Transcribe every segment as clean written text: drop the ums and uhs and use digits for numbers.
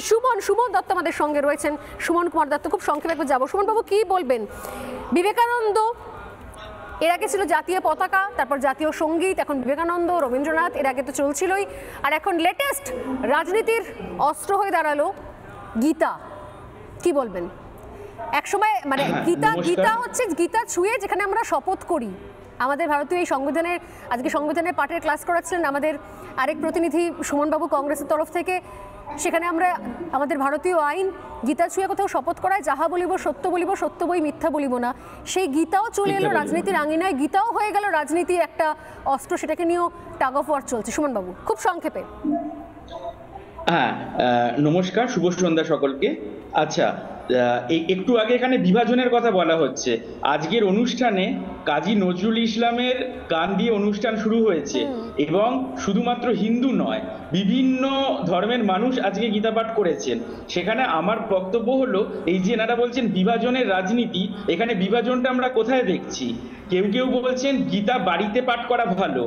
সুমন দত্ত আমাদের সঙ্গে রয়েছেন। সুমন কুমার দত্ত, খুব সংক্ষেপে একবার যাবো। সুমন বাবু, কি বলবেন? বিবেকানন্দ এর আগে ছিল জাতীয় পতাকা, তারপর জাতীয় সঙ্গীত, এখন বিবেকানন্দ, রবীন্দ্রনাথ, এর আগে তো চলছিলই, আর এখন লেটেস্ট রাজনীতির অস্ত্র হয়ে দাঁড়ালো গীতা। কি বলবেন? একসময় মানে গীতা হচ্ছে গীতা ছুঁয়ে যেখানে আমরা শপথ করি। আমাদের ভারতীয় এই সংবিধানের আজকে সংবিধানের পাঠের ক্লাস করাচ্ছিলেন আমাদের আরেক প্রতিনিধি সুমনবাবু কংগ্রেসের তরফ থেকে। সেখানে আমরা আমাদের ভারতীয় আইন গীতা ছুঁয়ে কোথাও শপথ করায় যাহা বলিব সত্য বই মিথ্যা বলিব না, সেই গীতাও চলে এলো রাজনীতির আঙিনায়। গীতাও হয়ে গেল রাজনীতির একটা অস্ত্র, সেটাকে নিয়েও টাগ অফ ওয়ার চলছে। সুমনবাবু, খুব সংক্ষেপে। হ্যাঁ, নমস্কার, শুভ সন্ধ্যা সকলকে। আচ্ছা, একটু আগে এখানে বিভাজনের কথা বলা হচ্ছে। আজকের অনুষ্ঠানে কাজী নজরুল ইসলামের গান দিয়ে অনুষ্ঠান শুরু হয়েছে এবং শুধুমাত্র হিন্দু নয়, বিভিন্ন ধর্মের মানুষ আজকে গীতা পাঠ করেছেন। সেখানে আমার বক্তব্য হলো, এই যে এনারা বলছেন বিভাজনের রাজনীতি, এখানে বিভাজনটা আমরা কোথায় দেখছি? কেউ কেউ বলছেন গীতা বাড়িতে পাঠ করা ভালো,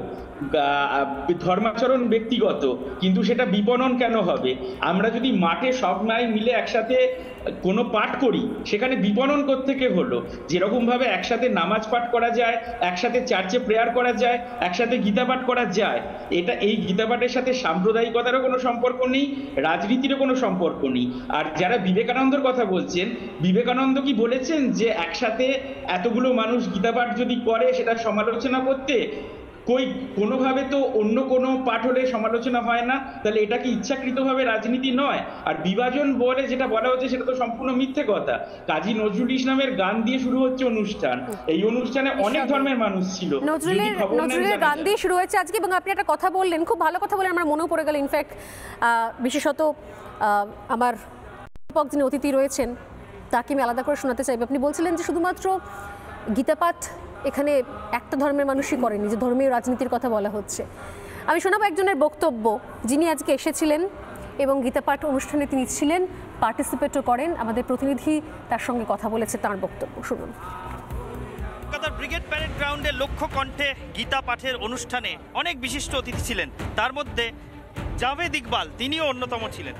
ধর্মাচরণ ব্যক্তিগত, কিন্তু সেটা বিপণন কেন হবে? আমরা যদি মাঠে সব নাই মিলে একসাথে কোনো পাঠ করি, সেখানে বিপণন কোত্থেকে হলো? যেরকম ভাবে একসাথে নামাজ পাঠ করা যায়, একসাথে চার্চে প্রেয়ার করা যায়, একসাথে গীতা পাঠ করা যায়, এই গীতা পাঠের সাথে সাম্প্রদায়িকতারও কোনো সম্পর্ক নেই, রাজনীতিরও কোনো সম্পর্ক নেই। আর যারা বিবেকানন্দর কথা বলছেন, বিবেকানন্দ কি বলেছেন যে একসাথে এতগুলো মানুষ গীতা পাঠ যদি করে সেটা সমালোচনা করতে? কোনোভাবে তো অন্য কোনো পাঠ হলে সমালোচনা হয় না। তাহলে এটা কি ইচ্ছাকৃতভাবে রাজনীতি নয়? আর বিভাজন বলে যেটা বলা হচ্ছে সেটা তো সম্পূর্ণ মিথ্যে কথা। কাজী নজরুল ইসলামের গান দিয়ে শুরু হচ্ছে অনুষ্ঠান, এই অনুষ্ঠানে অনেক ধর্মের মানুষ ছিল। নজরুলের গান দিয়ে শুরু হয়েছে আজকে। এবং আপনি একটা কথা বললেন, খুব ভালো কথা বললেন, আমার মনেও পড়ে গেল। ইনফ্যাক্ট বিশেষত আমার যিনি অতিথি রয়েছেন তাকে আমি আলাদা করে শোনাতে চাইব। আপনি বলছিলেন যে শুধুমাত্র গীতাপাঠ এখানে একটা ধর্মের মানুষই করেনি, যে ধর্মীয় রাজনীতির কথা বলা হচ্ছে। আমি শোনাবো একজনের বক্তব্য, যিনি আজকে এসেছিলেন এবং গীতাপাঠ অনুষ্ঠানে তিনি ছিলেন, পার্টিসিপেটও করেন। আমাদের প্রতিনিধি তার সঙ্গে কথা বলেছে, তার বক্তব্য শুনুন। কলকাতার ব্রিগেড প্যারেড গ্রাউন্ডে লক্ষ্য কণ্ঠে গীতা পাঠের অনুষ্ঠানে অনেক বিশিষ্ট অতিথি ছিলেন, তার মধ্যে জাভেদ ইকবাল, তিনিও অন্যতম ছিলেন।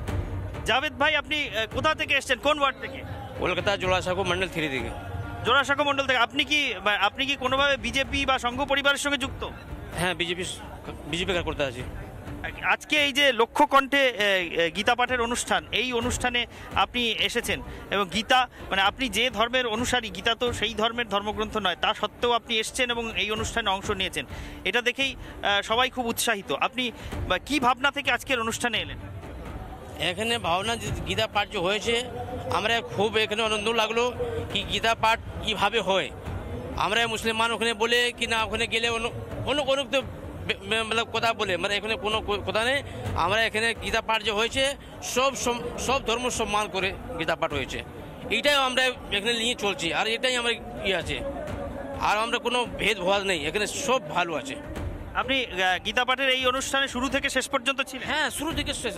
জাভেদ ভাই, আপনি কোথা থেকে এসেছেন, কোন ওয়ার্ড থেকে? কলকাতা জোড়াসাঁকো মন্ডল 3 থেকে। জোড়াসাঁকো মন্ডল থেকে। আপনি কি কোনোভাবে বিজেপি বা সংঘ পরিবারের সঙ্গে যুক্ত? হ্যাঁ, বিজেপি করতে আছি। আজকে এই যে লক্ষ্য কণ্ঠে গীতা পাঠের অনুষ্ঠান, এই অনুষ্ঠানে আপনি এসেছেন এবং গীতা মানে আপনি যে ধর্মের অনুসারী, গীতা তো সেই ধর্মের ধর্মগ্রন্থ নয়, তা সত্ত্বেও আপনি এসেছেন এবং এই অনুষ্ঠানে অংশ নিয়েছেন। এটা দেখেই সবাই খুব উৎসাহিত। আপনি কি ভাবনা থেকে আজকের অনুষ্ঠানে এলেন? এখানে ভাবনা যে গীতা পাঠ যে হয়েছে, আমরা খুব এখানে আনন্দ লাগলো কি গীতা পাঠ কীভাবে হয়। আমরা মুসলমান ওখানে বলে কি না, ওখানে গেলে অন্য কোনো কথা বলে, মানে এখানে কোনো কথা নেই। আমরা এখানে গীতা পাঠ যে হয়েছে, সব ধর্ম সম্মান করে গীতা পাঠ হয়েছে, এইটাই আমরা এখানে নিয়ে চলছি। আর এটাই আমার আছে, আর আমরা কোনো ভেদভাব নেই, এখানে সব ভালো আছে। আপনি গীতা পাঠের এই অনুষ্ঠানে শুরু থেকে শেষ পর্যন্ত ছিলেন? হ্যাঁ, শুরু থেকে শেষ।